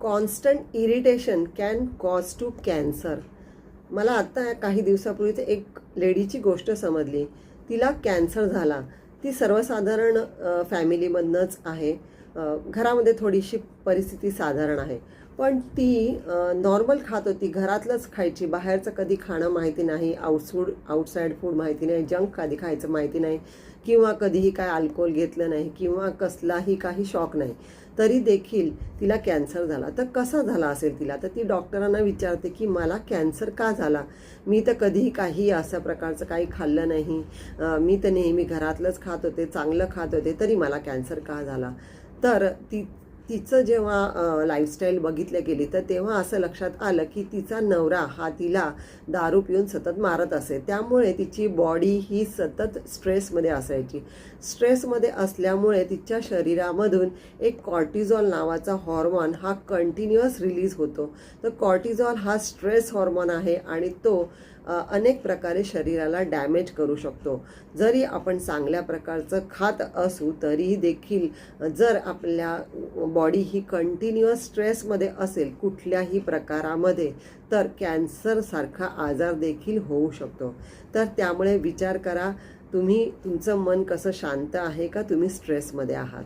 Constant irritation can cause to cancer. मला आत्ता काही दिवसापूर्वीच एक लेडीची गोष्ट समजली. तिला कॅन्सर झाला. ती सर्वसाधारण फॅमिलीमधनंच आहे. घरामध्ये थोडीशी परिस्थिती साधारण आहे. पण ती नॉर्मल खात होती, घरातलंच खायची, बाहेरचं कधी खाणं माहिती नाही, आउटसाईड फूड माहिती नाही, जंक कधी खायचं माहिती नाही, किंवा कधीही काय अल्कोहोल घेतलं नाही, किंवा कसलाही काही शॉक नाही. तरी देखील तिला कॅन्सर झाला. तर कसा झाला असेल तिला? तर ती डॉक्टरांना विचारते की मला कॅन्सर का झाला? मी तर कधीही काही अशा प्रकारचं काही खाल्लं नाही, मी तर नेहमी घरातलंच खात होते, चांगलं खात होते, तरी मला कॅन्सर का झाला? तर तिचं जेव्हा लाईफस्टाईल बघितल्या गेली तर तेव्हा असं लक्षात आलं की तिचा नवरा हा तिला दारू पिऊन सतत मारत असे. त्यामुळे तिची बॉडी ही सतत स्ट्रेसमध्ये असायची. स्ट्रेसमध्ये असल्यामुळे तिच्या शरीरामधून एक कॉर्टिझॉल नावाचा हॉर्मोन हा कंटिन्युअस रिलीज होतो. तर कॉर्टिझॉल हा स्ट्रेस हॉर्मोन आहे आणि तो अनेक प्रकारे शरीराला डॅमेज करू शकतो. जरी आपण चांगल्या प्रकारचं खात असू तरीही देखील जर आपल्या बॉडी ही कंटिन्युअस स्ट्रेसमध्ये असेल कुठल्याही प्रकारामध्ये, तर कॅन्सरसारखा आजार देखील होऊ शकतो. तर त्यामुळे विचार करा, तुमचं मन कसं शांत आहे का तुम्ही स्ट्रेसमध्ये आहात?